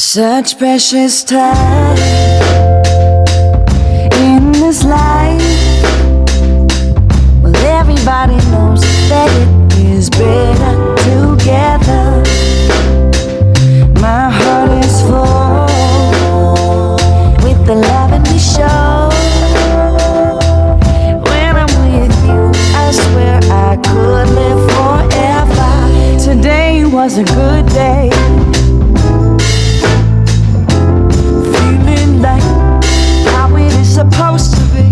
Such precious time in this life. Well, everybody knows that it is better together. My heart is full with the love and we show. When I'm with you, I swear I could live forever. Today was a good day. Supposed to be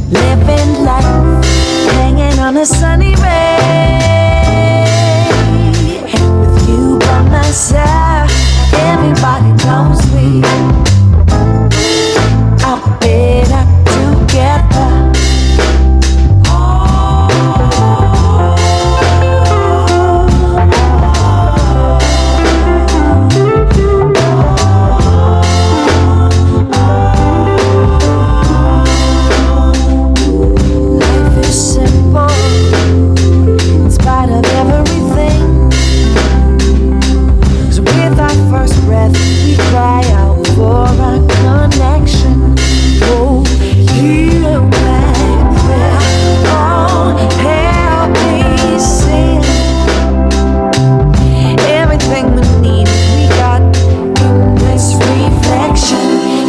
living life, hanging on a sunny ray. With you by my side, everybody knows we are better together.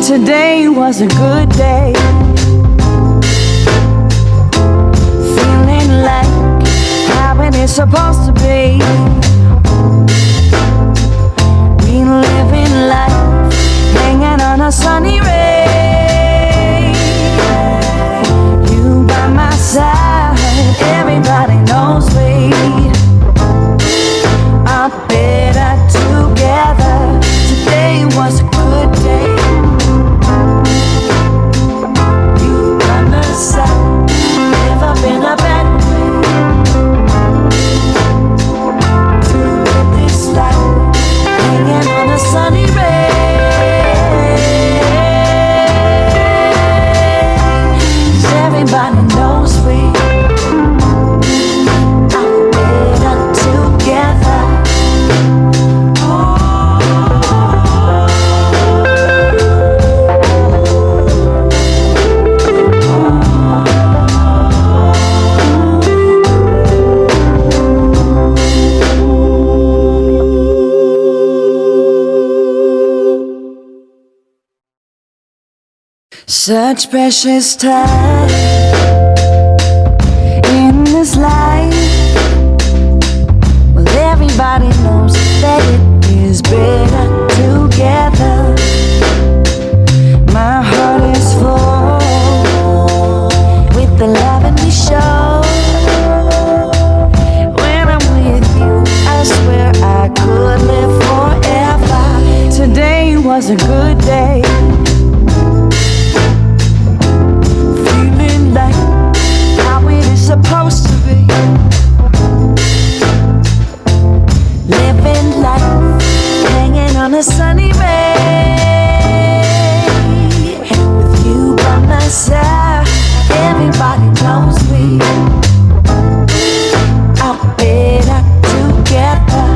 Today was a good day. Feeling like how it is supposed to be. We living life, hanging on a sunny ray. You by my side, everybody knows we are better together. Today was a good day. Never been a bad way to live this life, hanging on a sunny ray. 'Cause everybody knows we are better together. Such precious time in this life. Well, everybody knows that it is better together. My heart is full with the love and we show. When I'm with you, I swear I could live forever. Today was a good day. Supposed to be living life, hanging on a sunny ray. With you by my side, everybody knows we are better together.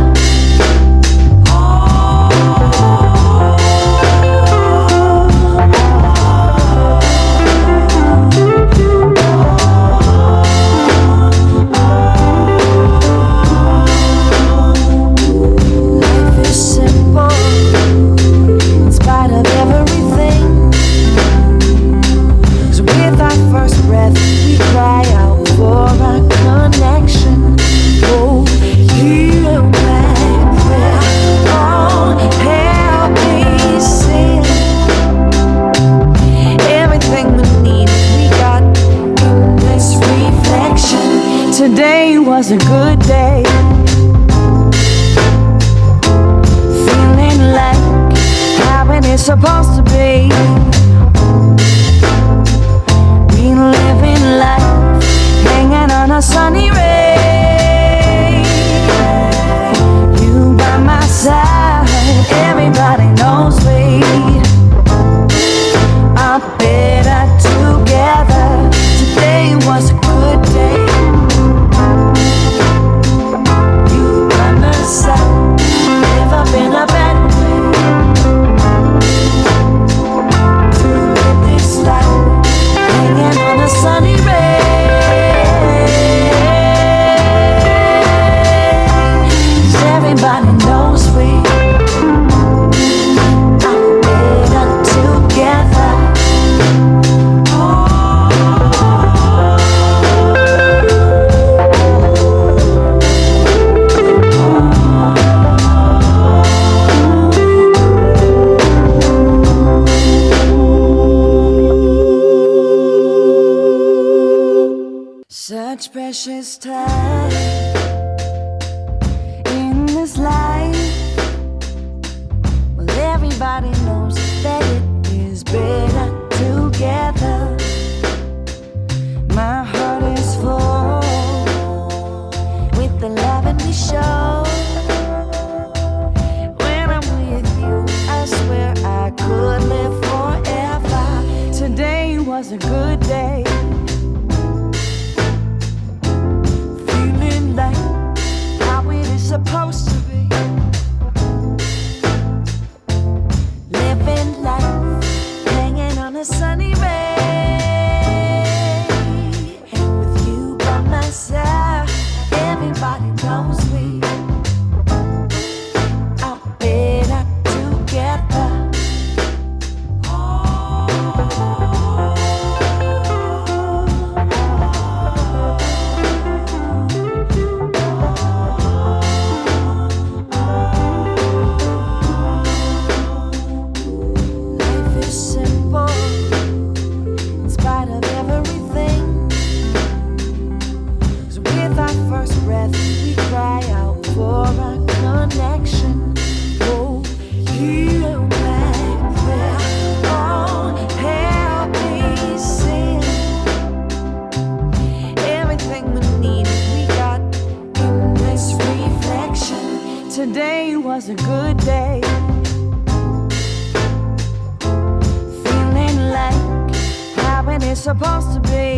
Today was a good day. Feeling like how it is supposed to be. We living life, hanging on a sunny ray. You by my side, everybody knows we are better together. Today was a good day. You by my side. Everybody knows we are better together. Such precious time in this life. Well, everybody knows that it is better together. My heart is full with the love and we show. When I'm with you, I swear I could live forever. Today was a good day. Supposed to be living life, hanging on a sunny ray. With you by my side, everybody knows we are better together. Today was a good day. Feeling like how it is supposed to be.